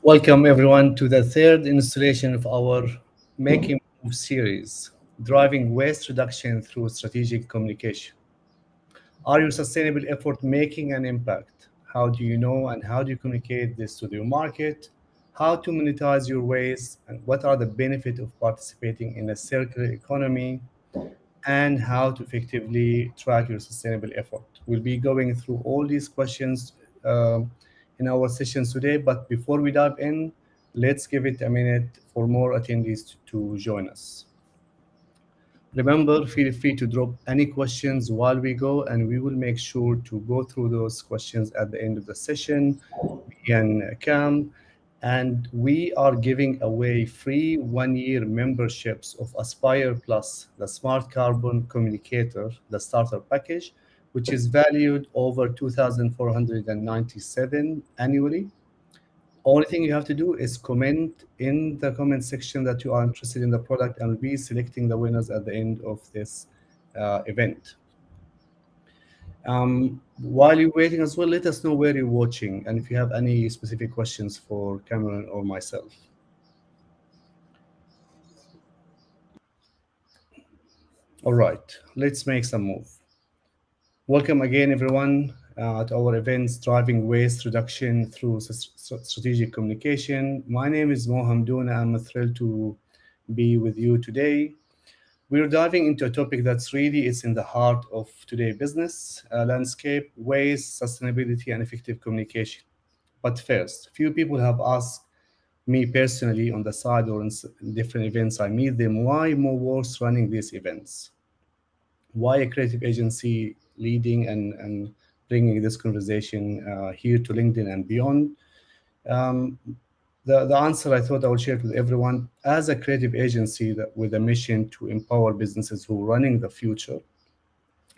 Welcome everyone to the third installation of our Making Move series, driving waste reduction through strategic communication. Are your sustainable effort making an impact? How do you know and how do you communicate this to your market? How to monetize your waste and what are the benefits of participating in a circular economy and how to effectively track your sustainable effort. We'll be going through all these questions in our sessions today, but before we dive in, let's give it a minute for more attendees to join us. Remember, feel free to drop any questions while we go, and we will make sure to go through those questions at the end of the session. Me and Cam, and we are giving away free 1 year memberships of Aspire Plus, the Smart Carbon Communicator, the starter package, which is valued over 2,497 annually. Only thing you have to do is comment in the comment section that you are interested in the product, and we'll be selecting the winners at the end of this event. While you're waiting as well, let us know where you're watching and if you have any specific questions for Cameron or myself. All right, let's make some move. Welcome again, everyone, to our events driving waste reduction through strategic communication. My name is Moham Douna. I'm thrilled to be with you today. We're diving into a topic that's really it's in the heart of today's business landscape: waste, sustainability, and effective communication. But first, few people have asked me personally on the side or in different events I meet them, why more works running these events? Why a creative agency leading and bringing this conversation here to LinkedIn and beyond? Um, the answer I thought I would share it with everyone. As a creative agency that, with a mission to empower businesses who are running the future,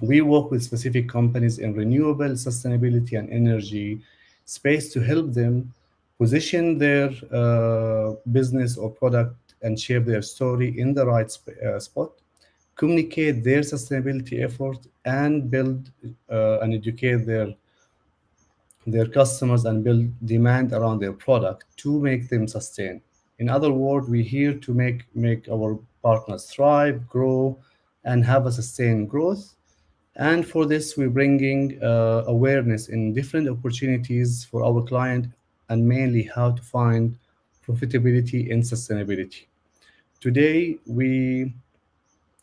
we work with specific companies in renewable, sustainability, and energy space to help them position their business or product and share their story in the right spot, communicate their sustainability effort, and build and educate their customers and build demand around their product to make them sustain. In other words, we're here to make our partners thrive, grow, and have a sustained growth. And for this, we're bringing awareness in different opportunities for our client and mainly how to find profitability in sustainability. Today, we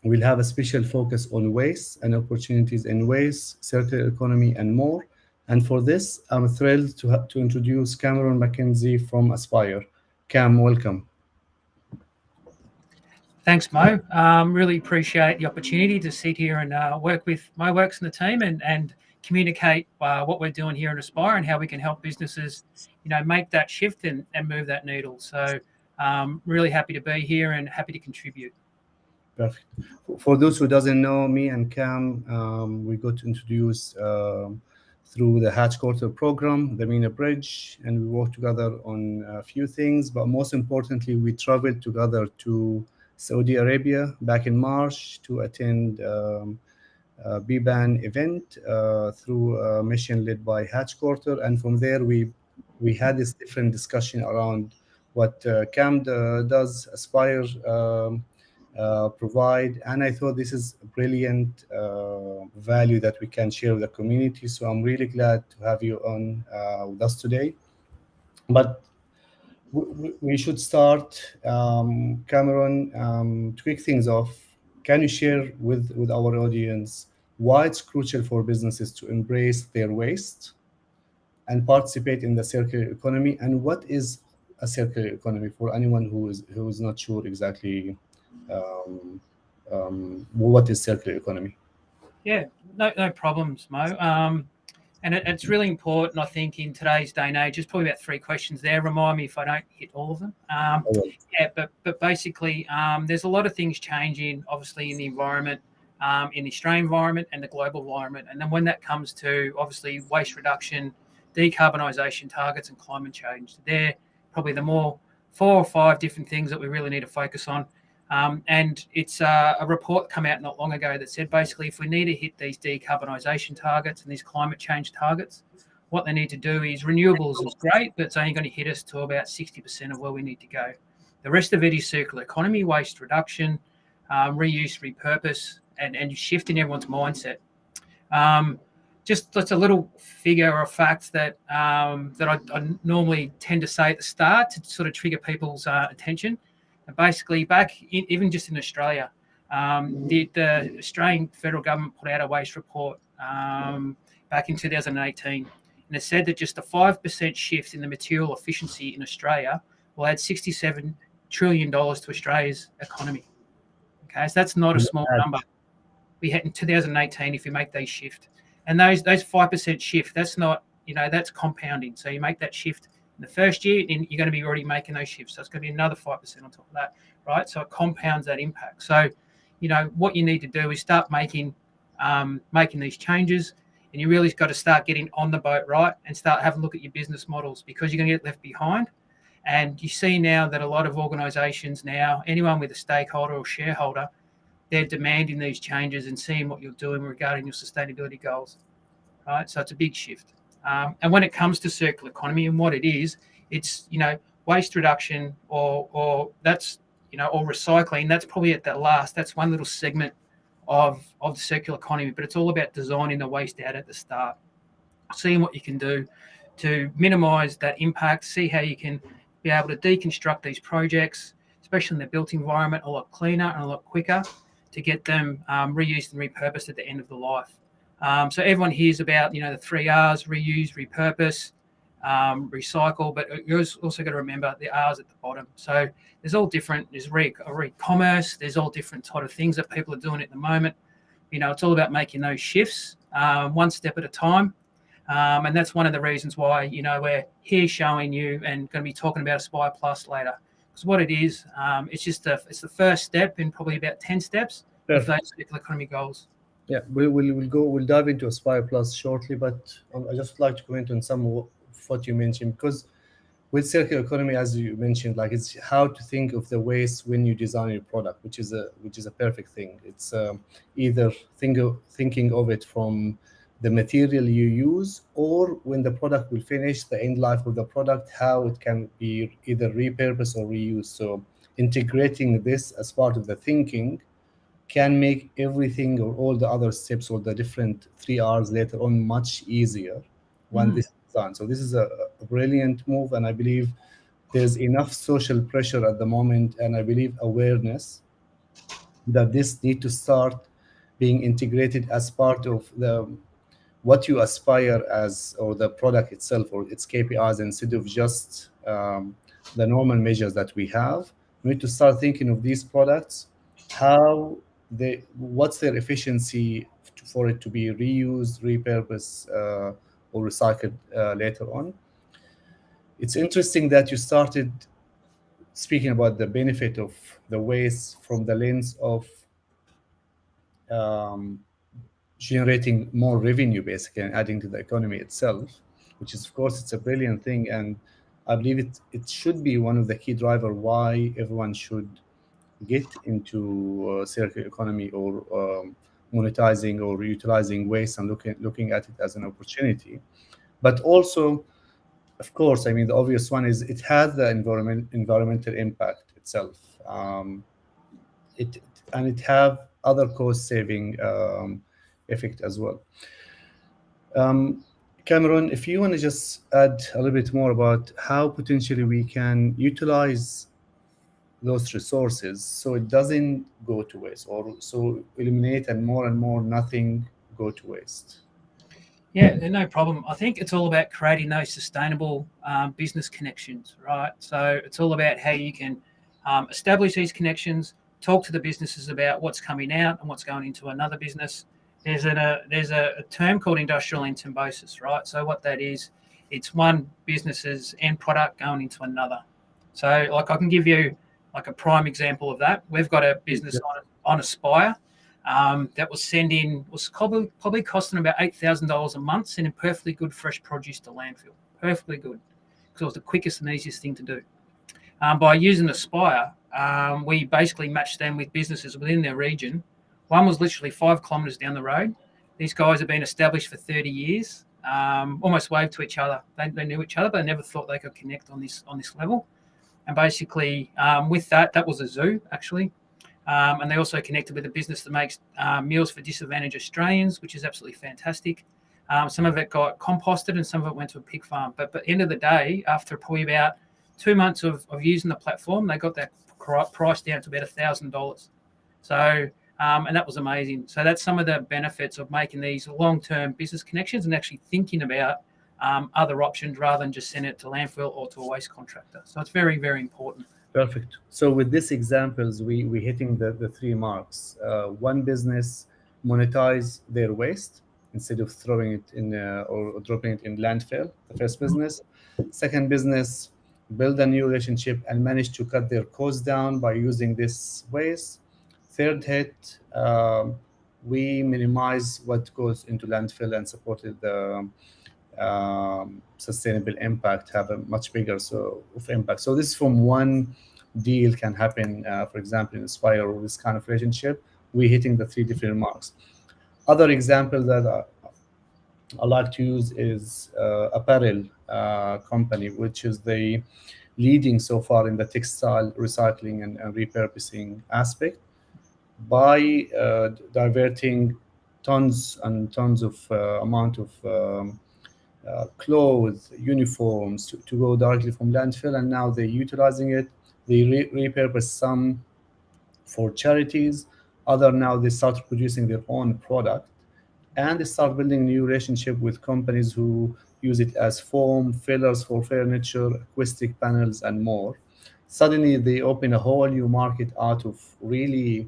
will have a special focus on waste and opportunities in waste, circular economy, and more. And for this, I'm thrilled to introduce Cameron McKenzie from Aspire. Cam, welcome. Thanks, Mo. Really appreciate the opportunity to sit here and work with my works and the team and communicate what we're doing here at Aspire and how we can help businesses, make that shift and move that needle. So really happy to be here and happy to contribute. Perfect. For those who doesn't know, me and Cam, we got introduced through the Hatch Quarter program, the MENA Bridge, and we worked together on a few things. But most importantly, we traveled together to Saudi Arabia back in March to attend a BBAN event through a mission led by Hatch Quarter, and from there we had this different discussion around what Cam does, Aspire. Provide. And I thought this is a brilliant value that we can share with the community. So I'm really glad to have you on with us today. But we should start, Cameron, to kick things off. Can you share with our audience why it's crucial for businesses to embrace their waste and participate in the circular economy, and what is a circular economy for anyone who is not sure exactly um, what is circular economy? Yeah, no problems, Mo. And it's really important, I think, in today's day and age. There's probably about 3 questions there. Remind me if I don't hit all of them. Yeah, but basically, there's a lot of things changing, obviously, in the environment, in the Australian environment and the global environment. And then when that comes to, obviously, waste reduction, decarbonisation targets and climate change, they're probably the more 4 or 5 different things that we really need to focus on. And it's a report come out not long ago that said basically if we need to hit these decarbonisation targets and these climate change targets, what they need to do is renewables is great, but it's only going to hit us to about 60% of where we need to go. The rest of it is circular economy, waste reduction, reuse, repurpose, and shifting everyone's mindset. Just that's a little figure or fact that I normally tend to say at the start to sort of trigger people's attention. And basically, even just in Australia, the Australian federal government put out a waste report back in 2018, and it said that just a 5% shift in the material efficiency in Australia will add $67 trillion to Australia's economy. Okay, so that's not a small number. We had in 2018, if you make those shift, and those 5% shift, that's not, that's compounding. So you make that shift in the first year, and you're going to be already making those shifts. So it's going to be another 5% on top of that, right? So it compounds that impact. So, what you need to do is start making these changes, and you really got to start getting on the boat, right, and start having a look at your business models, because you're going to get left behind. And you see now that a lot of organisations now, anyone with a stakeholder or shareholder, they're demanding these changes and seeing what you're doing regarding your sustainability goals, right? So it's a big shift. And when it comes to circular economy and what it is, it's, waste reduction or that's, or recycling. That's probably at that last. That's one little segment of the circular economy, but it's all about designing the waste out at the start, seeing what you can do to minimise that impact, see how you can be able to deconstruct these projects, especially in the built environment, a lot cleaner and a lot quicker, to get them reused and repurposed at the end of the life. So everyone hears about, the 3 R's: reuse, repurpose, recycle, but you also got to remember the R's at the bottom. So there's all different. There's re-commerce. There's all different type of things that people are doing at the moment. It's all about making those shifts one step at a time. And that's one of the reasons why, we're here showing you and going to be talking about Aspire Plus later. Because what it is, it's the first step in probably about 10 steps of those circular economy goals. Yeah, we'll dive into Aspire Plus shortly, but I just like to comment on some of what you mentioned, because with circular economy, as you mentioned, like, it's how to think of the waste when you design your product, which is a perfect thing. It's either thinking of it from the material you use, or when the product will finish, the end life of the product, how it can be either repurposed or reused. So integrating this as part of the thinking can make everything or all the other steps or the different 3 R's later on much easier when this is done. So this is a brilliant move, and I believe there's enough social pressure at the moment, and I believe awareness that this need to start being integrated as part of what you aspire as, or the product itself or its KPIs, instead of just the normal measures that we have. We need to start thinking of these products, what's their efficiency for it to be reused, repurposed, or recycled later on. It's interesting that you started speaking about the benefit of the waste from the lens of generating more revenue, basically, and adding to the economy itself, which is, of course, it's a brilliant thing. And I believe it should be one of the key driver why everyone should get into circular economy, or monetizing or utilizing waste, and looking at it as an opportunity. But also, of course, I mean, the obvious one is it has the environmental impact itself. It have other cost saving effect as well. Cameron, if you want to just add a little bit more about how potentially we can utilize those resources so it doesn't go to waste, or so eliminate and more nothing go to waste. Yeah, no problem. I think it's all about creating those sustainable business connections, right? So it's all about how you can establish these connections, talk to the businesses about what's coming out and what's going into another business. There's a term called industrial end symbiosis, right? So what that is, it's one business's end product going into another. So, like, I can give you like a prime example of that. We've got a business on Aspire that was probably costing about $8,000 a month, sending perfectly good fresh produce to landfill. Perfectly good, because it was the quickest and easiest thing to do. By using Aspire, we basically matched them with businesses within their region. One was literally 5 kilometres down the road. These guys have been established for 30 years. almost waved to each other. They knew each other, but they never thought they could connect on this level. And basically, with that was a zoo actually. And they also connected with a business that makes meals for disadvantaged Australians, which is absolutely fantastic. Some of it got composted and some of it went to a pig farm. But at the end of the day, after probably about 2 months of using the platform, they got that price down to about $1,000. So, and that was amazing. So that's some of the benefits of making these long-term business connections and actually thinking about other options rather than just send it to landfill or to a waste contractor. So it's very, very important. Perfect. So with these examples, we hitting the three marks. One business monetize their waste instead of throwing it in or dropping it in landfill. The first business. Second business build a new relationship and manage to cut their costs down by using this waste. Third hit, we minimize what goes into landfill and supported the sustainable impact, have a much bigger of impact. So this from one deal can happen, for example, in Inspire or this kind of relationship, we hitting the three different marks. Other example that I like to use is apparel company, which is the leading so far in the textile recycling and repurposing aspect by diverting tons and tons of amount of clothes, uniforms to go directly from landfill, and now they're utilizing it. They repurpose some for charities. Other now they start producing their own product, and they start building new relationship with companies who use it as foam fillers for furniture, acoustic panels, and more. Suddenly, they open a whole new market out of really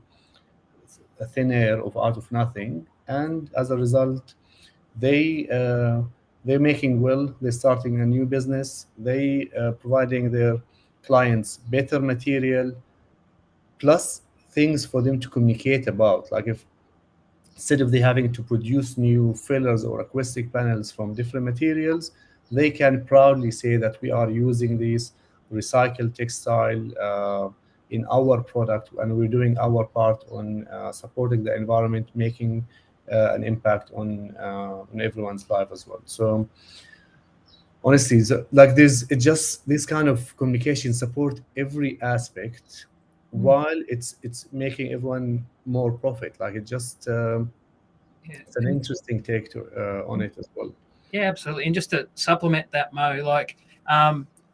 a thin air of out of nothing, and as a result, they they're making well. They're starting a new business. They providing their clients better material plus things for them to communicate about. Like if instead of they having to produce new fillers or acoustic panels from different materials, they can proudly say that we are using these recycled textile in our product, and we're doing our part on supporting the environment, making an impact on everyone's life as well. So honestly, so like this, it just this kind of communication support every aspect, while it's making everyone more profit. Like it just Yeah. it's an interesting take to on it as well. Yeah, absolutely. And just to supplement that, Mo, like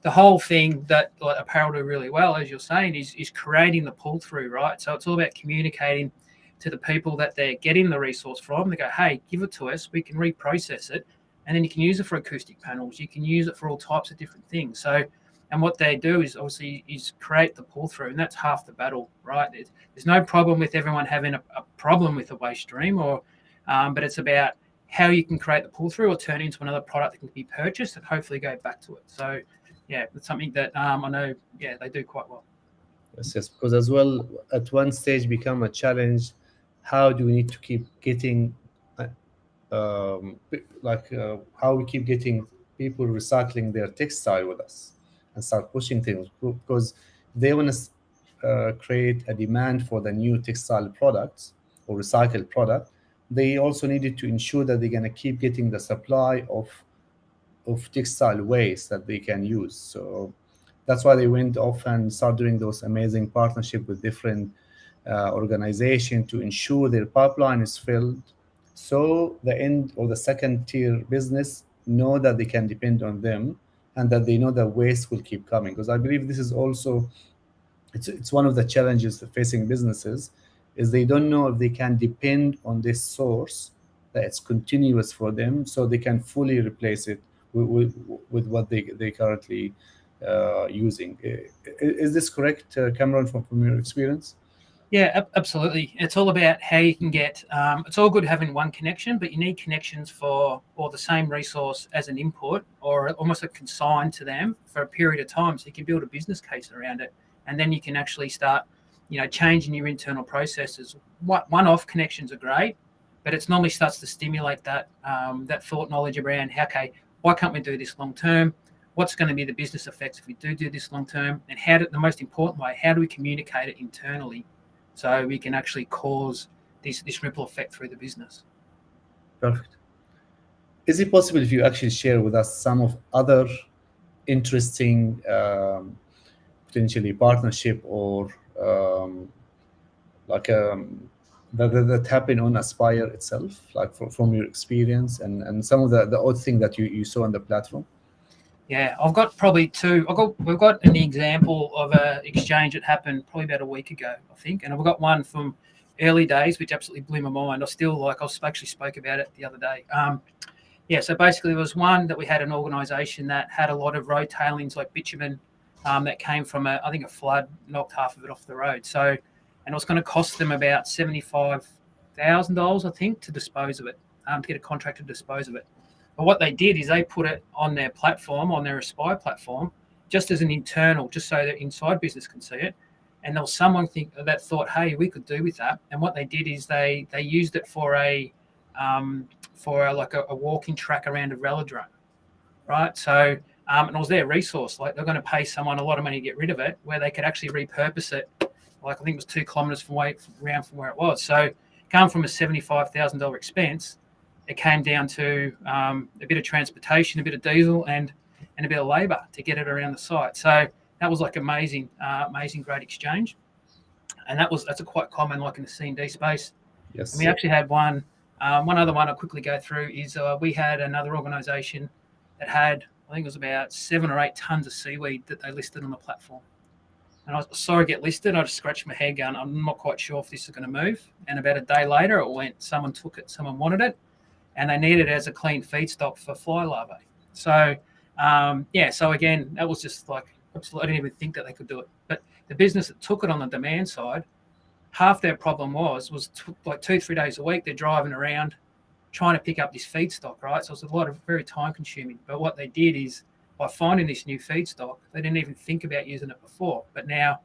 the whole thing that like, apparel do really well, as you're saying, is creating the pull through, right? So it's all about communicating to the people that they're getting the resource from. They go, hey, give it to us, we can reprocess it, and then you can use it for acoustic panels. You can use it for all types of different things. So, and what they do is obviously is create the pull through, and that's half the battle, right? There's no problem with everyone having a problem with a waste stream, or but it's about how you can create the pull through or turn it into another product that can be purchased and hopefully go back to it. So, yeah, it's something that I know, yeah, they do quite well. Yes, yes, because as well at one stage become a challenge. How do we need to keep getting how we keep getting people recycling their textile with us and start pushing things because they want to create a demand for the new textile products or recycled product. They also needed to ensure that they're going to keep getting the supply of textile waste that they can use. So that's why they went off and started doing those amazing partnership with different organization to ensure their pipeline is filled. So the end or the second tier business know that they can depend on them and that they know that waste will keep coming. Because I believe this is also it's one of the challenges facing businesses is they don't know if they can depend on this source that it's continuous for them so they can fully replace it with what they currently using. Is this correct, Cameron, from your experience? Yeah, absolutely. It's all about how you can get. It's all good having one connection, but you need connections for or the same resource as an input or almost a consign to them for a period of time, so you can build a business case around it, and then you can actually start, changing your internal processes. One-off connections are great, but it normally starts to stimulate that thought knowledge around okay, why can't we do this long term? What's going to be the business effects if we do this long term? And the most important way, how do we communicate it internally? So we can actually cause this ripple effect through the business. Perfect. Is it possible if you actually share with us some of other interesting potentially partnership or um, like that happen on Aspire itself, like from your experience and some of the odd thing that you saw on the platform? Yeah, I've got probably two. We've got an example of a exchange that happened probably about a week ago, I think, and I've got one from early days which absolutely blew my mind. I actually spoke about it the other day. Yeah, so basically, there was one that we had an organisation that had a lot of road tailings like bitumen that came from I think a flood knocked half of it off the road. So, and it was going to cost them about $75,000, I think, to dispose of it, to get a contract to dispose of it. But what they did is they put it on their platform, on their Aspire platform, just as an internal, just so that inside business can see it. And there was someone that thought, hey, we could do with that. And what they did is they used it for like a walking track around a velodrome, right? So and it was their resource. Like they're going to pay someone a lot of money to get rid of it, where they could actually repurpose it. Like I think it was 2 kilometers around from where it was. So going from a $75,000 expense, it came down to a bit of transportation, a bit of diesel, and a bit of labour to get it around the site. So that was like amazing, great exchange. And that's a quite common, like in the C&D space. And we Yes. actually had one other one I'll quickly go through is we had another organisation that had, I think it was about 7 or 8 tons of seaweed that they listed on the platform. And I saw it get listed. I just scratched my head going, I'm not quite sure if this is going to move. And about a day later, it went. Someone took it, someone wanted it, and they needed it as a clean feedstock for fly larvae. So, yeah, so again, that was just like, absolutely, I didn't even think that they could do it. But the business that took it on the demand side, half their problem was like 2-3 days a week, they're driving around trying to pick up this feedstock, right? So it's a lot of very time consuming. But what they did is by finding this new feedstock, they didn't even think about using it before. But now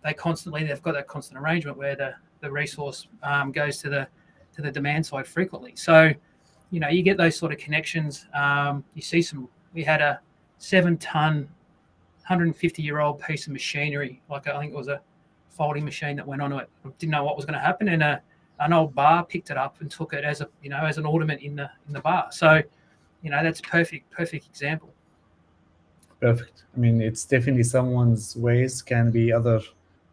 they've got that constant arrangement where the resource goes to the demand side frequently. So, you get those sort of connections. You see we had a 7-ton, 150-year-old piece of machinery, like I think it was a folding machine that went onto it. Didn't know what was going to happen, and an old bar picked it up and took it as an ornament in the bar. So, that's perfect example. Perfect. I mean, it's definitely someone's waste can be other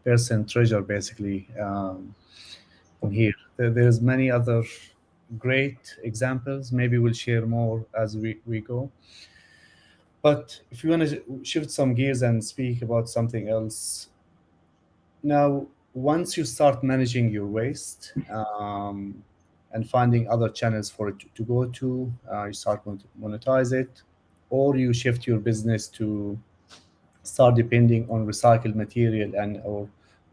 person treasure basically in here. There's many other great examples. Maybe we'll share more as we go. But if you want to shift some gears and speak about something else, now once you start managing your waste and finding other channels for it to go to, you start to monetize it, or you shift your business to start depending on recycled material and or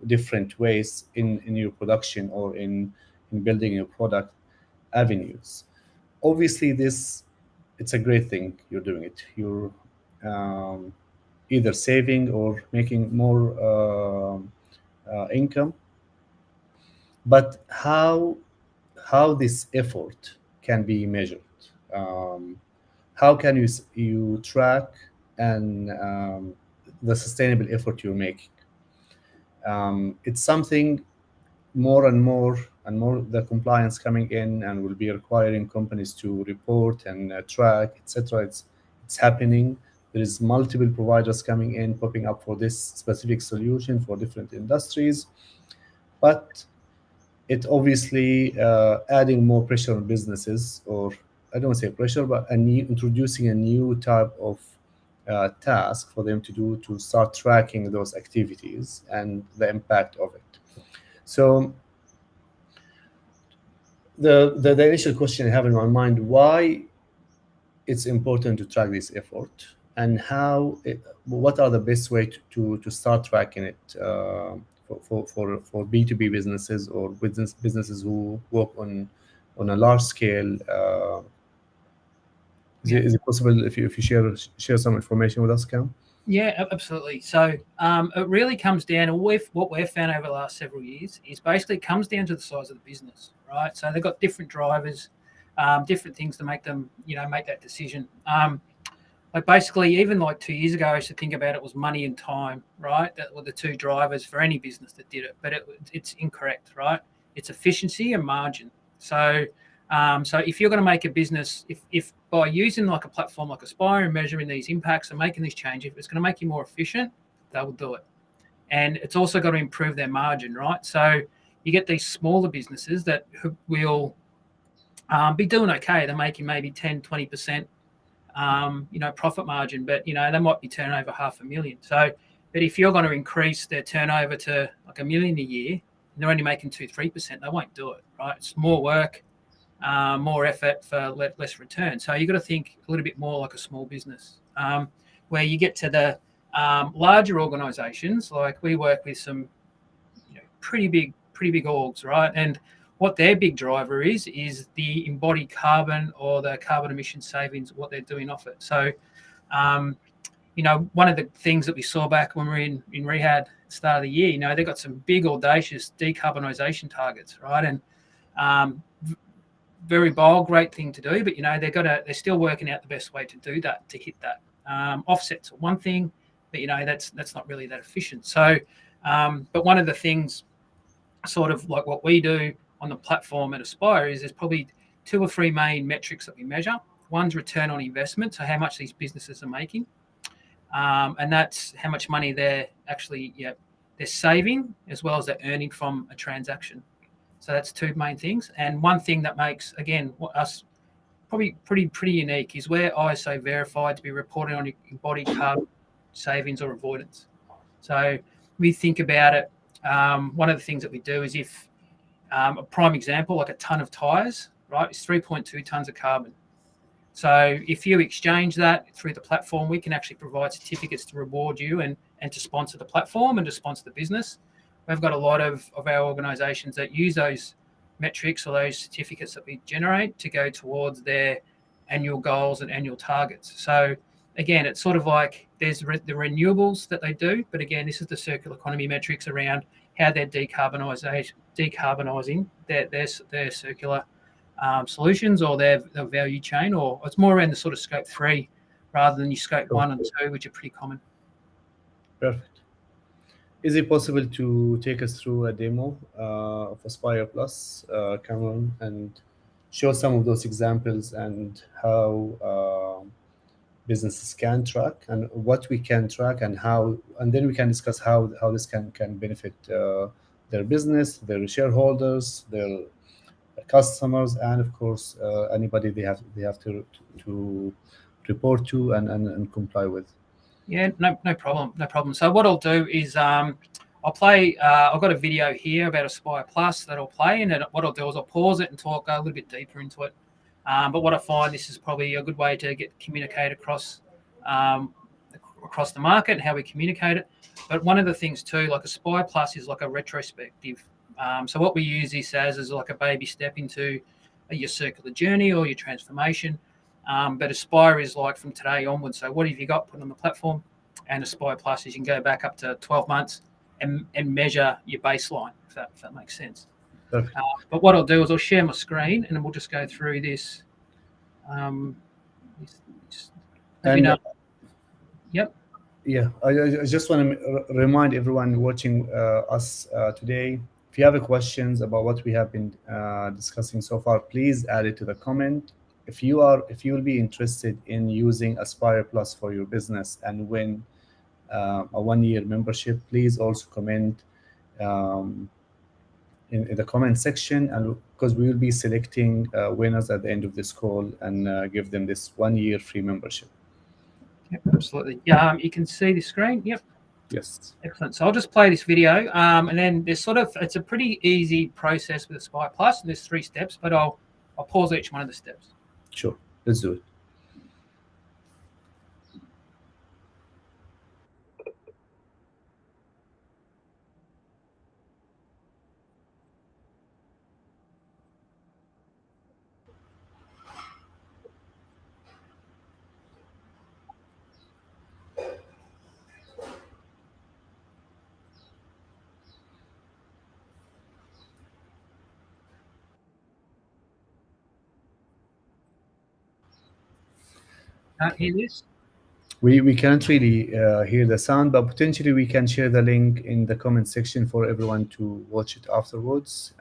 different ways in your production or in building your product avenues. Obviously, this it's a great thing you're doing it. You're um, either saving or making more income. But how this effort can be measured? Um, how can you track and the sustainable effort you're making? It's something more and more the compliance coming in and will be requiring companies to report and track, etc. It's happening. There is multiple providers coming in, popping up for this specific solution for different industries, but it obviously adding more pressure on businesses, or I don't want to say pressure, but introducing a new type of task for them to do to start tracking those activities and the impact of it. So the initial question I have in my mind: why it's important to track this effort, and what are the best way to start tracking it for B2B businesses or businesses who work on a large scale. Yeah. Is it possible if you share some information with us, Cam? Yeah, absolutely. So it really comes down to what we've found over the last several years is basically it comes down to the size of the business, right? So they've got different drivers, different things to make them, make that decision. Like basically, even like 2 years ago, I used to think about it was money and time, right? That were the two drivers for any business that did it, but it's incorrect, right? It's efficiency and margin. So So if you're going to make a business, if by using like a platform like Aspire and measuring these impacts and making these changes, if it's going to make you more efficient, they will do it. And it's also got to improve their margin, right? So you get these smaller businesses that will be doing okay. They're making maybe 10, 20%, profit margin, but, they might be turning over $500,000. So, but if you're going to increase their turnover to like $1 million a year, and they're only making 2-3%, they won't do it, right? It's more work, more effort for less return. So you've got to think a little bit more like a small business. Where you get to the larger organisations, like we work with some pretty big orgs, right? And what their big driver is the embodied carbon or the carbon emission savings, what they're doing off it. So, one of the things that we saw back when we were in rehab at the start of the year, they got some big audacious decarbonisation targets, right? And very bold, great thing to do, but they're still working out the best way to do that, to hit that. Offsets are one thing, but that's not really that efficient. So, but one of the things, sort of like what we do on the platform at Aspire, is there's probably 2 or 3 main metrics that we measure. One's return on investment, so how much these businesses are making, and that's how much money they're actually they're saving as well as they're earning from a transaction. So that's 2 main things. And one thing that makes, again, us probably pretty unique is we're ISO verified to be reporting on embodied carbon savings or avoidance. So we think about it. One of the things that we do is if a prime example, like a ton of tyres, right, is 3.2 tons of carbon. So if you exchange that through the platform, we can actually provide certificates to reward you and to sponsor the platform and to sponsor the business. We've got a lot of our organisations that use those metrics or those certificates that we generate to go towards their annual goals and annual targets. So again, it's sort of like there's the renewables that they do, but again, this is the circular economy metrics around how they're decarbonising their circular solutions or their value chain, or it's more around the sort of scope 3 rather than your scope 1 and 2, which are pretty common. Perfect. Is it possible to take us through a demo of Aspire Plus, Cameron, and show some of those examples and how businesses can track and what we can track and how, and then we can discuss how this can benefit their business, their shareholders, their customers, and of course anybody they have to report to and comply with. Yeah, no problem. So what I'll do is I'll play. I've got a video here about Aspire Plus that I'll play, and what I'll do is I'll pause it and talk a little bit deeper into it. But what I find, this is probably a good way to communicate across the market and how we communicate it. But one of the things too, like Aspire Plus is like a retrospective. So what we use this as is like a baby step into your circular journey or your transformation. But Aspire is like from today onwards. So what have you got put on the platform? And Aspire Plus is you can go back up to 12 months and measure your baseline, if that makes sense. But what I'll do is I'll share my screen and we'll just go through this. Yep. Yeah, I just want to remind everyone watching us today, if you have questions about what we have been discussing so far, please add it to the comment. If you will be interested in using Aspire Plus for your business and win a 1-year membership, please also comment in the comment section, and because we will be selecting winners at the end of this call and give them this 1-year free membership. Yep, absolutely. Yeah, you can see the screen. Yep. Yes. Excellent. So I'll just play this video, and then there's it's a pretty easy process with Aspire Plus, and there's 3 steps, but I'll pause each one of the steps. Sure, let's do it. Hear this? We can't really hear the sound, but potentially we can share the link in the comment section for everyone to watch it afterwards.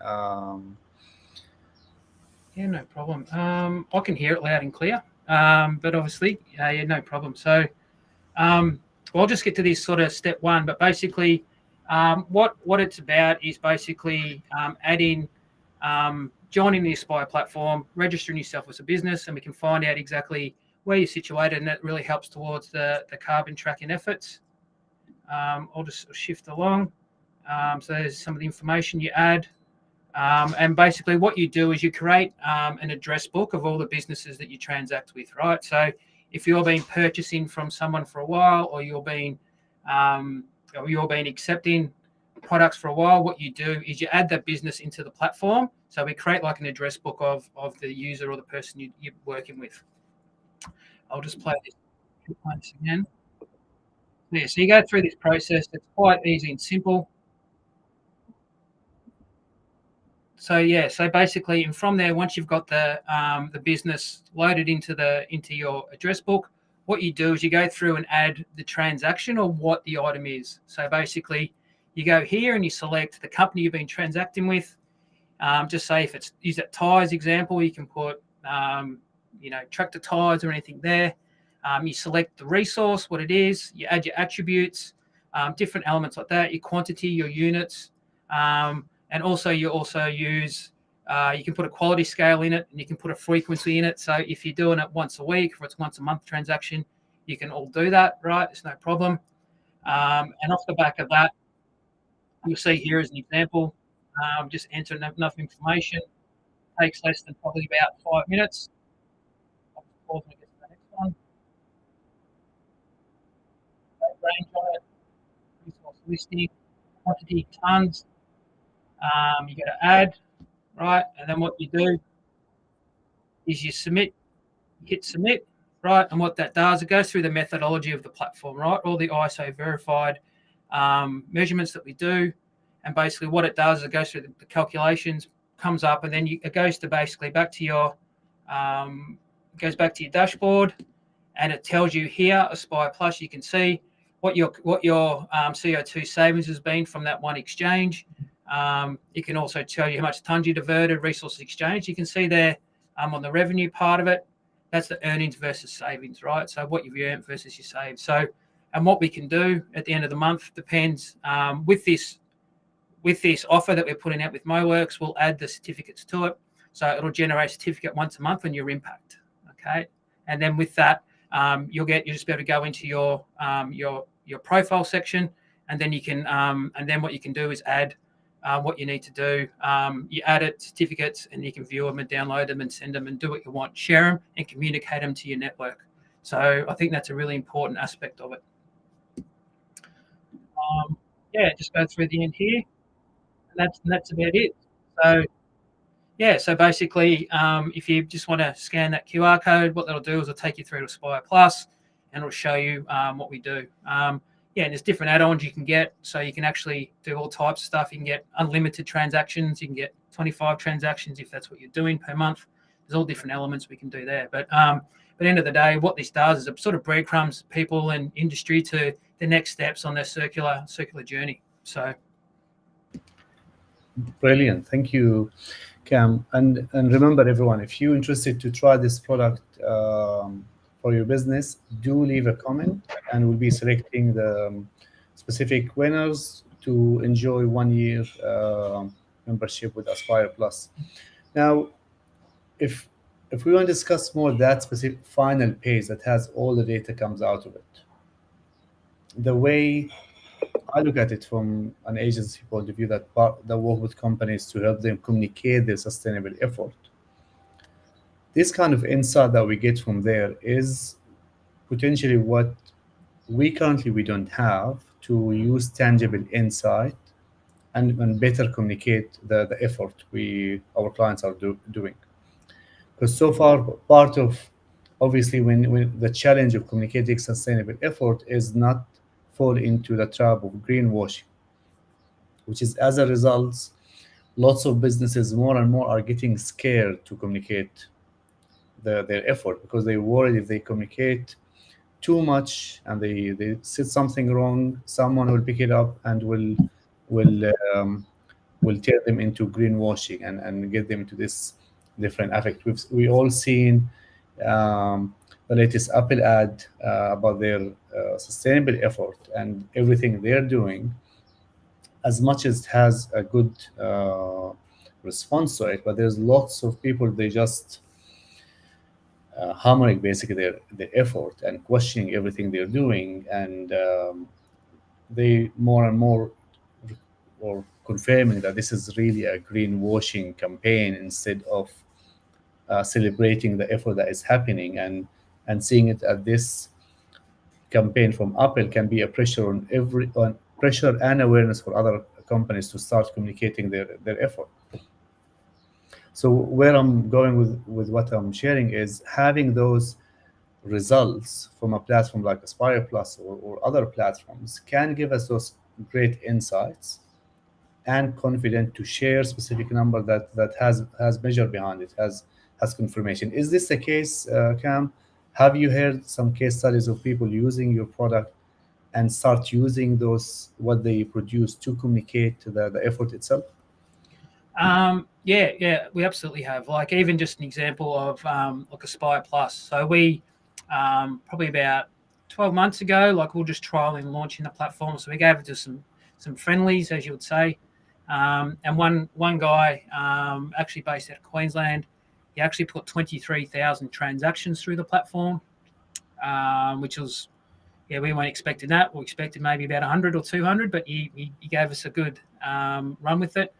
Yeah, no problem. I can hear it loud and clear, but obviously, yeah, no problem. So, um, well, I'll just get to this sort of step one. But basically, what it's about is basically adding, joining the Aspire platform, registering yourself as a business, and we can find out exactly where you're situated, and that really helps towards the carbon tracking efforts. I'll just shift along. So there's some of the information you add. And basically, what you do is you create an address book of all the businesses that you transact with, right? So if you've been purchasing from someone for a while, um, or you've been accepting products for a while, what you do is you add that business into the platform. So we create like an address book of the user or the person you're working with. I'll just play this once again. Yeah, so you go through this process. It's quite easy and simple. So yeah, so basically, and from there, once you've got the business loaded into your address book, what you do is you go through and add the transaction or what the item is. So basically, you go here and you select the company you've been transacting with. Just say if it's use that tires example, you can put tractor tires or anything there. You select the resource, what it is. You add your attributes, different elements like that. Your quantity, your units. And also you also use you can put a quality scale in it and you can put a frequency in it. So if you're doing it once a week or it's once a month transaction, you can all do that, right? It's no problem. And off the back of that, you'll see here as an example, just enter enough information. Takes less than probably about 5 minutes. I'll just pause and get to the next one. Range on it, resource listing, quantity, tons. You go to add, right? And then what you do is you submit, hit submit, right? And what that does, it goes through the methodology of the platform, right? All the ISO verified measurements that we do. And basically what it does is it goes through the calculations, comes up, and then it goes to basically back to your, goes back to your dashboard, and it tells you here, Aspire Plus, you can see what your CO2 savings has been from that one exchange. It can also tell you how much tons you diverted, resources exchange. You can see there on the revenue part of it, that's the earnings versus savings, right? So what you've earned versus your saved. So, and what we can do at the end of the month depends with this offer that we're putting out with MoWorks, we'll add the certificates to it. So it'll generate a certificate once a month on your impact. Okay. And then with that, you'll just be able to go into your profile section, and then you can and then what you can do is add what you need to do. You add it certificates, and you can view them and download them and send them and do what you want, share them and communicate them to your network. So I think that's a really important aspect of it. Yeah, just go through the end here. That's about it. So yeah, so basically, if you just want to scan that QR code, what that'll do is it'll take you through to Aspire Plus, and it'll show you what we do. Yeah, and there's different add-ons you can get, so you can actually do all types of stuff. You can get unlimited transactions. You can get 25 transactions if that's what you're doing per month. There's all different elements we can do there. But at the end of the day, what this does is it sort of breadcrumbs people and industry to the next steps on their circular journey. So. Brilliant. Thank you, Cam. And remember, everyone, if you're interested to try this product for your business, do leave a comment, and we'll be selecting the specific winners to enjoy 1 year membership with Aspire Plus. Now, if we want to discuss more that specific final page that has all the data comes out of it, the way I look at it from an agency point of view that work with companies to help them communicate their sustainable effort. This kind of insight that we get from there is potentially what we don't have to use tangible insight and better communicate the effort our clients are doing. Because so far, part of obviously when the challenge of communicating sustainable effort is not fall into the trap of greenwashing, which is as a result, lots of businesses more and more are getting scared to communicate their effort because they worry if they communicate too much and they said something wrong, someone will pick it up and will um, will turn them into greenwashing and get them to this different effect. We all seen the latest Apple ad about their sustainable effort and everything they're doing. As much as it has a good response to it, but there's lots of people they just hammering basically their effort and questioning everything they're doing, and they more and more or confirming that this is really a greenwashing campaign instead of celebrating the effort that is happening, and seeing it at this campaign from Apple can be a pressure on pressure and awareness for other companies to start communicating their effort. So where I'm going with what I'm sharing is having those results from a platform like Aspire Plus or other platforms can give us those great insights and confident to share specific number that has measure behind it, has confirmation. Is this the case, Cam? Have you heard some case studies of people using your product and start using those what they produce to communicate the effort itself? Yeah, we absolutely have. Like even just an example of like Aspire Plus. So we probably about 12 months ago, like we are just trialing launching the platform. So we gave it to some friendlies, as you would say. And one guy actually based out of Queensland, he actually put 23,000 transactions through the platform, which was, yeah, we weren't expecting that. We expected maybe about 100 or 200, but he gave us a good run with it.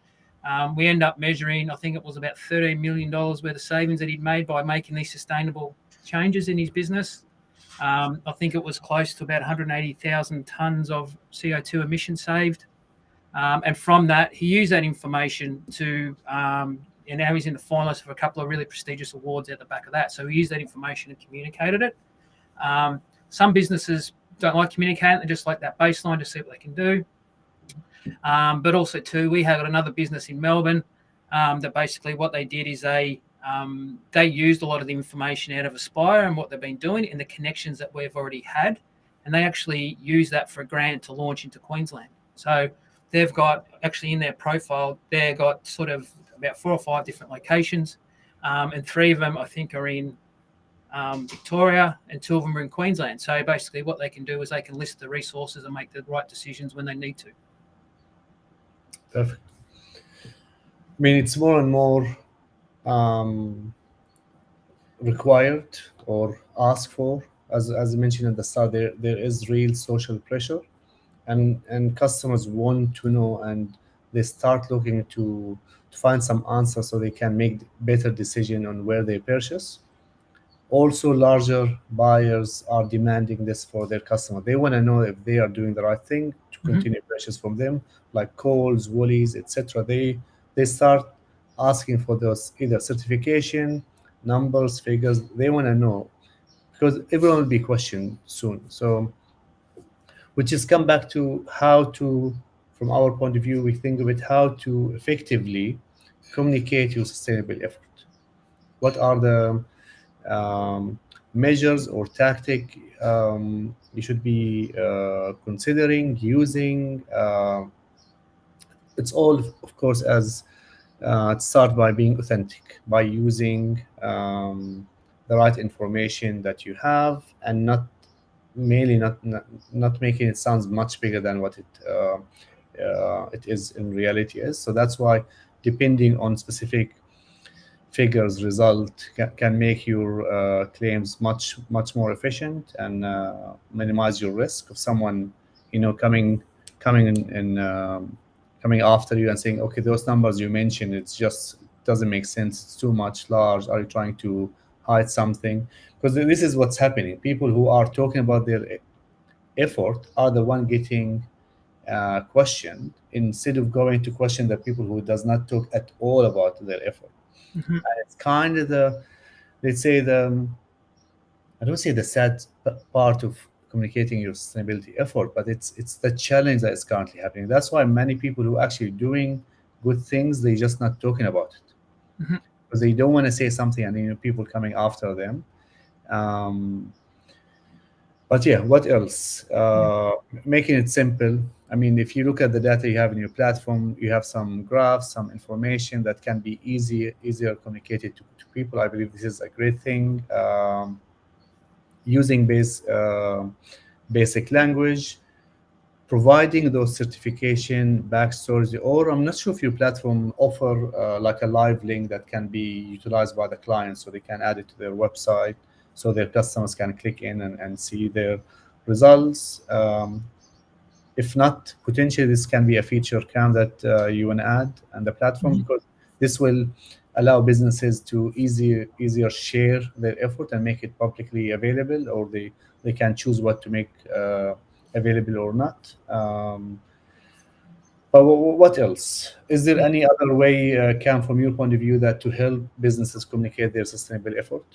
We end up measuring, I think it was about $13 million worth of savings that he'd made by making these sustainable changes in his business. I think it was close to about 180,000 tonnes of CO2 emissions saved. And from that, he used that information to, and now he's in the finalists for a couple of really prestigious awards at the back of that. So he used that information and communicated it. Some businesses don't like communicating; they just like that baseline to see what they can do. But also, too, we had another business in Melbourne that basically what they did is they used a lot of the information out of Aspire and what they've been doing and the connections that we've already had, and they actually used that for a grant to launch into Queensland. So they've got actually in their profile, they've got sort of about 4 or 5 different locations, and 3 of them I think are in Victoria, and 2 of them are in Queensland. So basically, what they can do is they can list the resources and make the right decisions when they need to. Perfect. I mean, it's more and more um, required or asked for. As I mentioned at the start, there is real social pressure, and customers want to know, and they start looking to find some answers so they can make better decision on where they purchase. Also, larger buyers are demanding this for their customer. They want to know if they are doing the right thing to continue purchase from them, like Coles, Woolies, etc. They start asking for those either certification, numbers, figures. They want to know because everyone will be questioned soon. So, which is come back to how to, from our point of view, we think of it how to effectively communicate your sustainable effort. What are the measures or tactic you should be considering using. It's all, of course, as start by being authentic, by using the right information that you have, and not mainly not making it sounds much bigger than what it is in reality is. So that's why, depending on specific figures result can make your claims much more efficient and minimize your risk of someone coming coming after you and saying, okay, those numbers you mentioned, it's just doesn't make sense, it's too much large, are you trying to hide something? Because this is what's happening. People who are talking about their effort are the one getting questioned, instead of going to question the people who does not talk at all about their effort. Mm-hmm. It's kind of the, let's say, the, I don't say the sad part of communicating your sustainability effort, but it's the challenge that is currently happening. That's why many people who are actually doing good things, they just not talking about it Mm-hmm. because they don't want to say something, and people coming after them. Um, But yeah, what else? Yeah. Making it simple. I mean, if you look at the data you have in your platform, you have some graphs, some information that can be easier communicated to people. I believe this is a great thing. Using basic language, providing those certification backstories, or I'm not sure if your platform offer like a live link that can be utilized by the client so they can add it to their website so their customers can click in and see their results. If not, potentially this can be a feature count that you want to add on the platform, Mhm. because this will allow businesses to easier share their effort and make it publicly available, or they can choose what to make available or not. But what else? Is there Yeah. any other way, Cam, from your point of view, that to help businesses communicate their sustainable effort?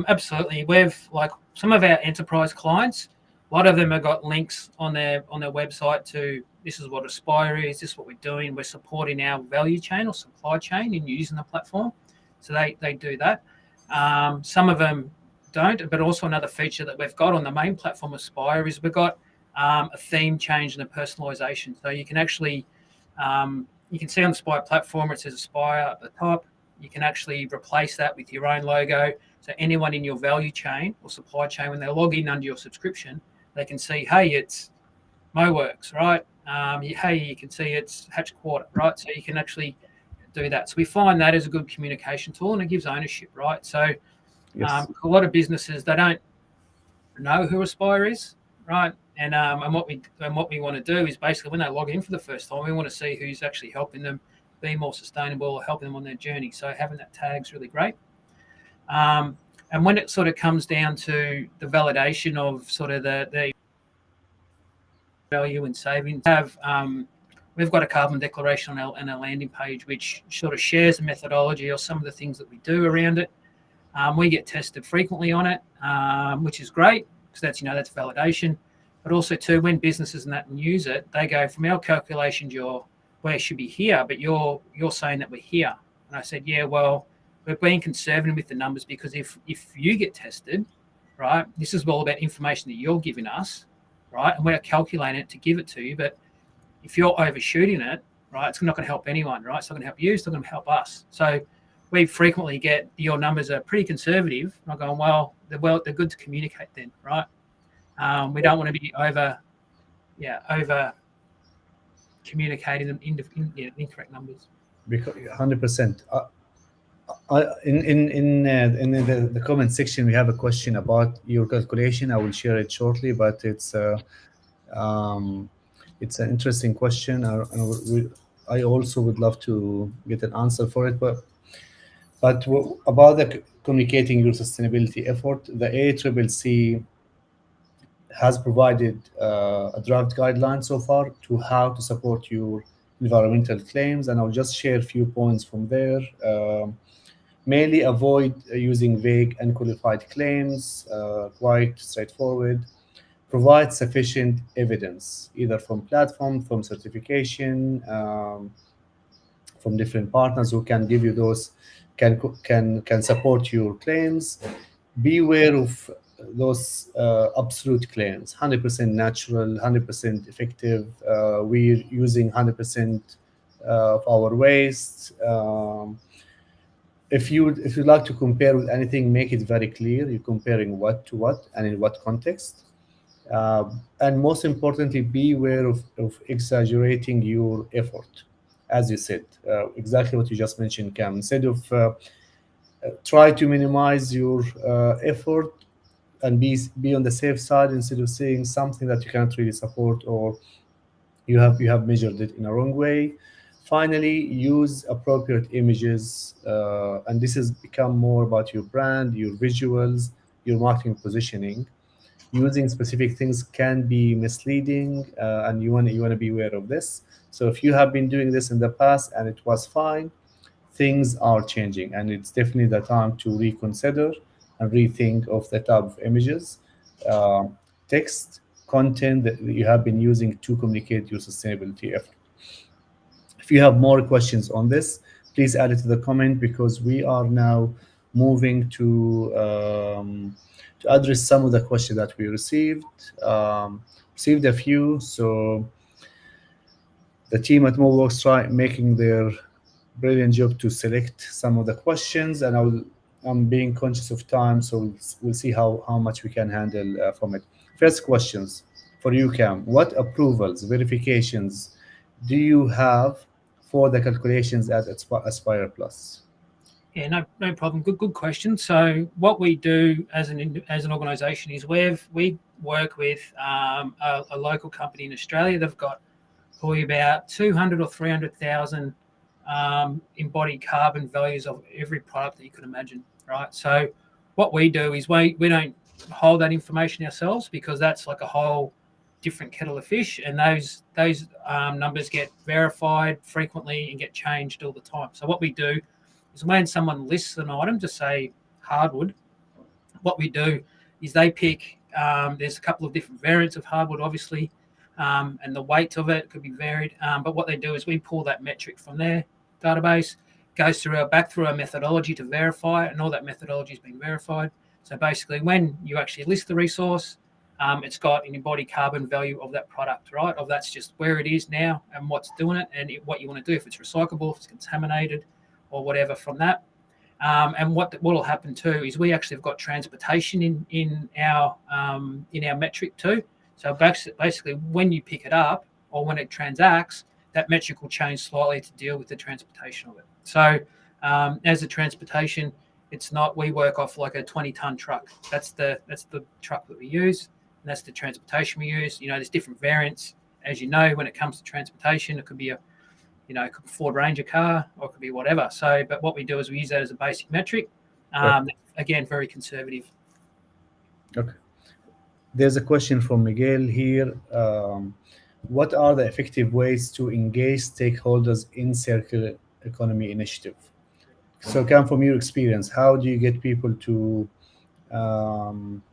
Absolutely. We've like some of our enterprise clients. A lot of them have got links on their website to this is what Aspire is, this is what we're doing. We're supporting our value chain or supply chain in using the platform, so they do that. Some of them don't, but also another feature that we've got on the main platform Aspire is we've got a theme change and a personalization. So you can actually you can see on the Aspire platform it says Aspire at the top. You can actually replace that with your own logo. So anyone in your value chain or supply chain, when they log in under your subscription, they can see, hey, it's MoWorks, right? Hey, you can see it's Hatch Quarter, right? So you can actually do that. So we find that as a good communication tool, and it gives ownership, right? So Yes. a lot of businesses they don't know who Aspire is, right? And what we want to do is basically when they log in for the first time, we want to see who's actually helping them be more sustainable or helping them on their journey. So having that tag is really great. Um, and when it sort of comes down to the validation of sort of the value and savings, we've got a carbon declaration on our landing page, which sort of shares the methodology or some of the things that we do around it. We get tested frequently on it, which is great because that's validation. But also too, when businesses and that use it, they go from our calculations, where it should be here, but you're saying that we're here. And I said, yeah, well, we're being conservative with the numbers because if you get tested, right, this is all about information that you're giving us, right, and we're calculating it to give it to you. But if you're overshooting it, right, it's not going to help anyone, right? It's not going to help you. It's not going to help us. So we frequently get your numbers are pretty conservative. I'm going, they're good to communicate then, right? We don't want to be over communicating them incorrect numbers. Because 100%. In the comment section, we have a question about your calculation. I will share it shortly, but um, it's an interesting question. I also would love to get an answer for it. But about the communicating your sustainability effort, the ACCC has provided a draft guideline so far to how to support your environmental claims, and I'll just share a few points from there. Mainly avoid using vague and qualified claims, quite straightforward. Provide sufficient evidence, either from platform, from certification, from different partners who can give you those, can support your claims. Beware of those absolute claims, 100% natural, 100% effective. We're using 100% of our waste. If you like to compare with anything, make it very clear you're comparing what to what and in what context. And most importantly, beware of exaggerating your effort. As you said, exactly what you just mentioned, Cam. Instead of try to minimize your effort and be on the safe side, instead of saying something that you can't really support, or you have measured it in a wrong way. Finally, use appropriate images, and this has become more about your brand, your visuals, your marketing positioning. Using specific things can be misleading, and you want to be aware of this. So if you have been doing this in the past and it was fine, things are changing, and it's definitely the time to reconsider and rethink of the type of images, uh, text, content that you have been using to communicate your sustainability effort. If you have more questions on this, please add it to the comment, because we are now moving to address some of the questions that we received. Received a few, so the team at Moveworks try making their brilliant job to select some of the questions, and I'm being conscious of time, so we'll see how much we can handle from it. First questions for you, Cam. What approvals, verifications do you have for the calculations at Aspire Plus? Yeah, no problem. Good question. So what we do as an organisation is we work with a local company in Australia. They've got probably about 200 or 300,000 embodied carbon values of every product that you could imagine, right? So what we do is we don't hold that information ourselves, because that's like a whole different kettle of fish, and those numbers get verified frequently and get changed all the time. So what we do is when someone lists an item, just say hardwood, what we do is they pick, there's a couple of different variants of hardwood, obviously, and the weight of it could be varied. But what they do is we pull that metric from their database, goes back through our methodology to verify it, and all that methodology has been verified. So basically, when you actually list the resource, it's got an embodied carbon value of that product, right? Of that's just where it is now and what's doing it, and what you want to do, if it's recyclable, if it's contaminated, or whatever from that. And what will happen too is we actually have got transportation in our metric too. So basically, when you pick it up or when it transacts, that metric will change slightly to deal with the transportation of it. So as a transportation, it's not, we work off like a 20-ton truck. That's the truck that we use, and that's the transportation we use. There's different variants, as you know, when it comes to transportation. It could be it could be Ford Ranger car, or it could be whatever. So, but what we do is we use that as a basic metric. Again, very conservative. Okay. There's a question from Miguel here. What are the effective ways to engage stakeholders in circular economy initiative? So, Cam, from your experience, how do you get people to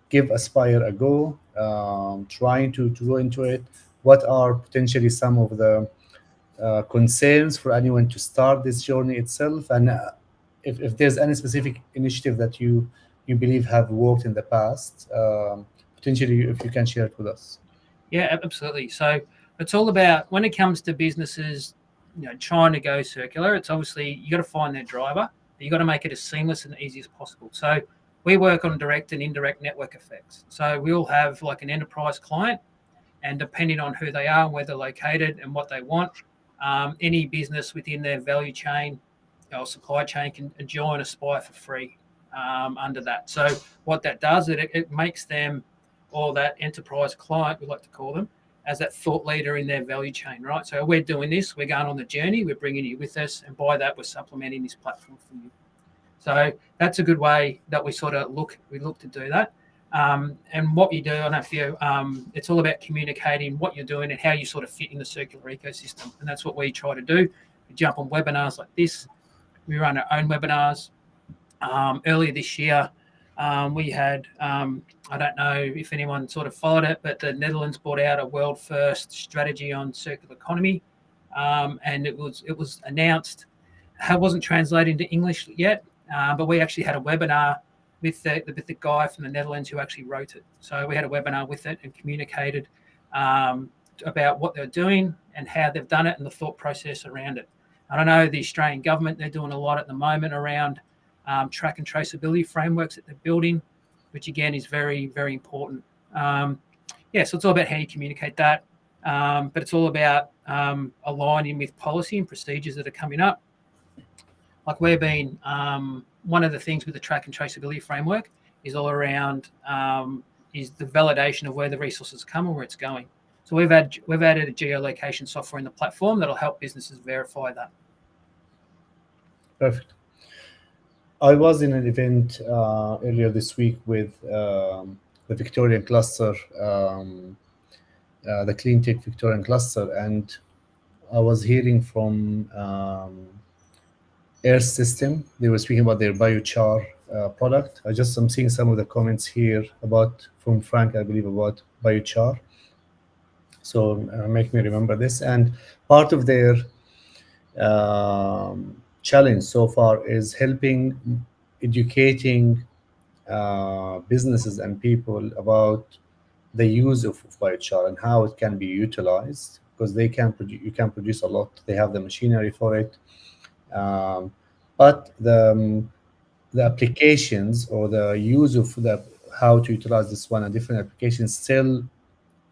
give Aspire a go, trying to go into it? What are potentially some of the concerns for anyone to start this journey itself? And if there's any specific initiative that you believe have worked in the past, potentially if you can share it with us. Yeah, absolutely. So it's all about, when it comes to businesses, trying to go circular, it's obviously you got to find their driver. You got to make it as seamless and easy as possible. So we work on direct and indirect network effects. So we'll have like an enterprise client, and depending on who they are and where they're located and what they want, any business within their value chain or supply chain can join Aspire for free under that. So what that does, it makes them, or that enterprise client, we like to call them, as that thought leader in their value chain, right? So we're doing this, we're going on the journey, we're bringing you with us, and by that, we're supplementing this platform for you. So that's a good way that we sort of look to do that. And what you do, I don't know if you, it's all about communicating what you're doing and how you sort of fit in the circular ecosystem. And that's what we try to do. We jump on webinars like this. We run our own webinars. Earlier this year, we had, I don't know if anyone sort of followed it, but the Netherlands brought out a world first strategy on circular economy. And it was announced. It wasn't translated into English yet, but we actually had a webinar with the guy from the Netherlands who actually wrote it. So we had a webinar with it and communicated about what they're doing and how they've done it and the thought process around it. I don't know, the Australian government, they're doing a lot at the moment around track and traceability frameworks that they're building, which again is very, very important. So it's all about how you communicate that, but it's all about aligning with policy and procedures that are coming up. Like we've been, one of the things with the track and traceability framework is all around is the validation of where the resources come and where it's going. So we've added a geolocation software in the platform that'll help businesses verify that. Perfect. I was in an event earlier this week with the Victorian cluster, the Clean Tech Victorian cluster, and I was hearing from Earth System. They were speaking about their biochar product. I'm seeing some of the comments here from Frank, I believe, about biochar. So make me remember this. And part of their challenge so far is helping educating businesses and people about the use of biochar and how it can be utilized, because you can produce a lot. They have the machinery for it, um, but the applications or the use of the how to utilize this one and different applications, still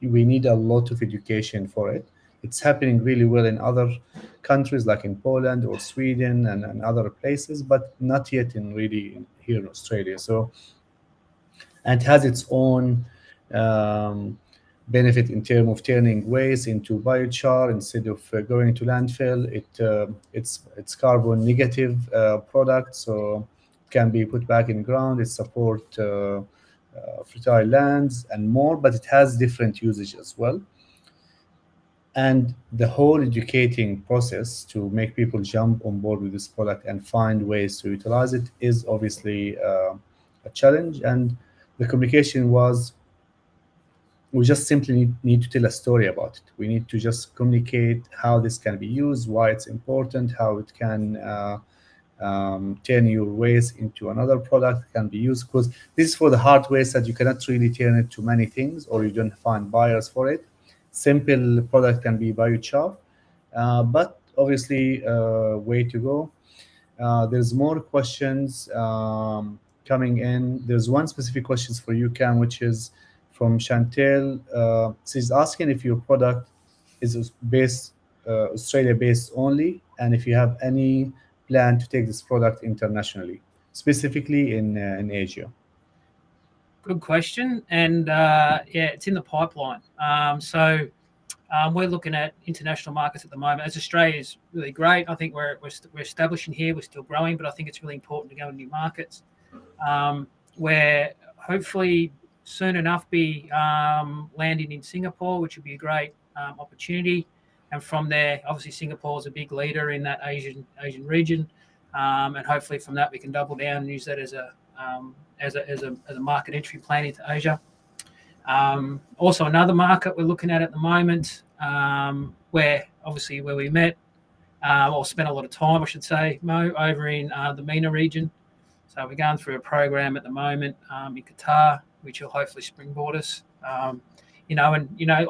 we need a lot of education for it. It's happening really well in other countries like in Poland or Sweden and other places, but not yet in really here in Australia. So, and it has its own um, benefit in terms of turning waste into biochar instead of going to landfill. It's carbon negative product, so it can be put back in ground. It support fertile lands and more, but it has different usage as well. And the whole educating process to make people jump on board with this product and find ways to utilize it is obviously a challenge. And the communication was, we just simply need to tell a story about it. We need to just communicate how this can be used, why it's important, how it can turn your waste into another product can be used, because this is for the hard waste that you cannot really turn it to many things or you don't find buyers for it. Simple product can be biochar, but obviously way to go. There's more questions coming in. There's one specific questions for you, Cam, which is from Chantel. She's asking if your product is based Australia based only, and if you have any plan to take this product internationally, specifically in Asia. Good question. And yeah, it's in the pipeline. We're looking at international markets at the moment. As Australia is really great, I think we're establishing here. We're still growing, but I think it's really important to go into new markets. Where hopefully soon enough be landing in Singapore, which would be a great opportunity. And from there, obviously Singapore is a big leader in that Asian region, and hopefully from that we can double down and use that as a market entry plan into Asia. Also, another market we're looking at the moment, where obviously where we met or spent a lot of time, I should say, Mo, over in the MENA region. So we're going through a program at the moment in Qatar, which will hopefully springboard us. A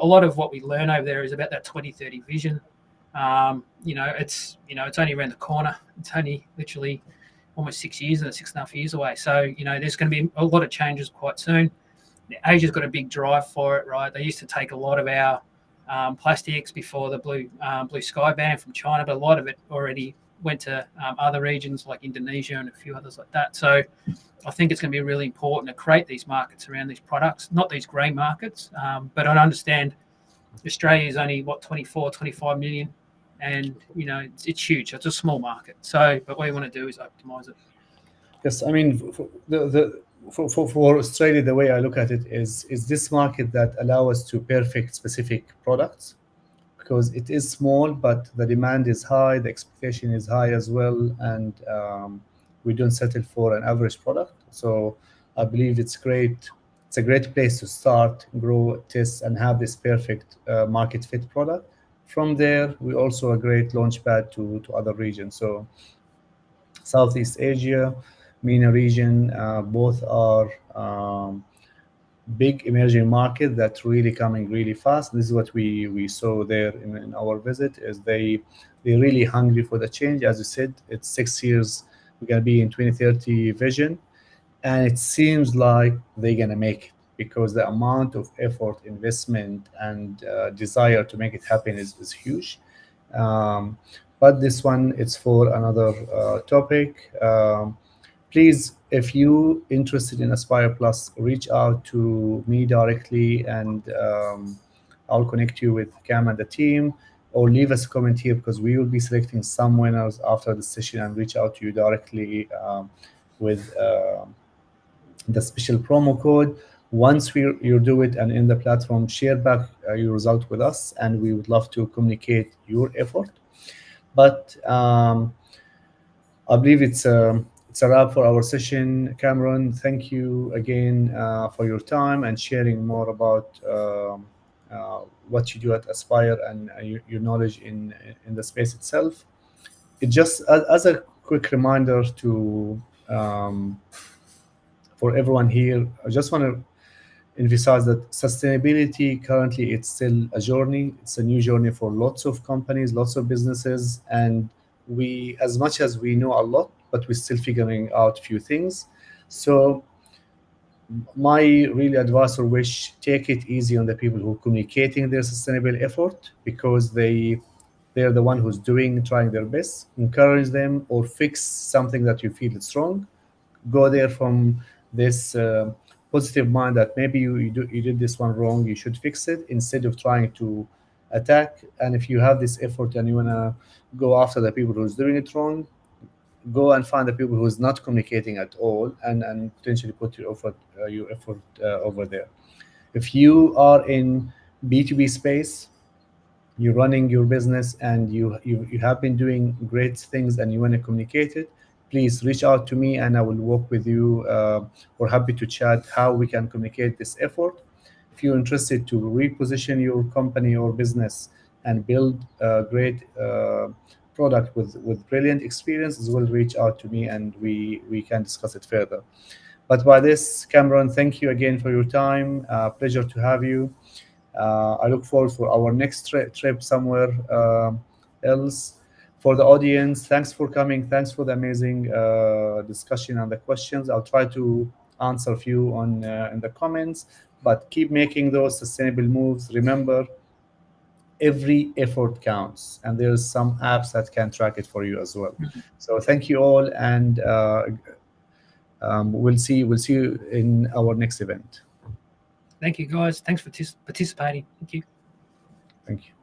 lot of what we learn over there is about that 2030 vision. It's only around the corner. It's only literally almost 6 years and 6.5 years away. So there's going to be a lot of changes quite soon. Asia's got a big drive for it, right? They used to take a lot of our plastics before the blue sky ban from China, but a lot of it already went to other regions like Indonesia and a few others like that. So I think it's going to be really important to create these markets around these products, not these grey markets. But I understand Australia is only, 24, 25 million. And, it's huge. It's a small market. So, but what we want to do is optimize it. Yes, I mean, for Australia, the way I look at it is this market that allow us to perfect specific products, because it is small, but the demand is high, the expectation is high as well, and we don't settle for an average product. So I believe it's great. It's a great place to start, grow, test, and have this perfect market fit product. From there, we also a great launch pad to other regions. So Southeast Asia, MENA region, both are big emerging market that's really coming really fast. This is what we saw there in our visit, is they're really hungry for the change. As you said, it's 6 years. We're gonna be in 2030 vision, and it seems like they're gonna make it, because the amount of effort, investment, and desire to make it happen is huge. Um, but this one, it's for another topic. Please, if you interested in Aspire Plus, reach out to me directly, and I'll connect you with Cam and the team, or leave us a comment here, because we will be selecting some winners after the session and reach out to you directly with the special promo code. Once you do it and in the platform, share back your result with us, and we would love to communicate your effort. But I believe it's a wrap for our session. Cameron, thank you again for your time and sharing more about what you do at Aspire and your knowledge in the space itself. It just as a quick reminder to um, for everyone here, I just want to emphasize that sustainability currently it's still a journey. It's a new journey for lots of companies, lots of businesses, and we, as much as we know a lot, but we're still figuring out few things. So my really advice or wish, take it easy on the people who are communicating their sustainable effort, because they're the one who's doing, trying their best. Encourage them or fix something that you feel is wrong. Go there from this positive mind that maybe you did this one wrong, you should fix it, instead of trying to attack. And if you have this effort and you want to go after the people who's doing it wrong, go and find the people who's not communicating at all, and potentially put your effort over there. If you are in B2B space, you're running your business and you have been doing great things and you want to communicate it, please reach out to me and I will work with you. We're happy to chat how we can communicate this effort. If you're interested to reposition your company or business and build a great product with brilliant experience as well, reach out to me and we can discuss it further. But by this, Cameron, thank you again for your time. Pleasure to have you. I look forward for our next trip somewhere else. For the audience, thanks for coming. Thanks for the amazing discussion and the questions. I'll try to answer a few on in the comments, but keep making those sustainable moves. Remember, every effort counts, and there's some apps that can track it for you as well. So thank you all, and we'll see you in our next event. Thank you, guys. Thanks for participating. Thank you. Thank you.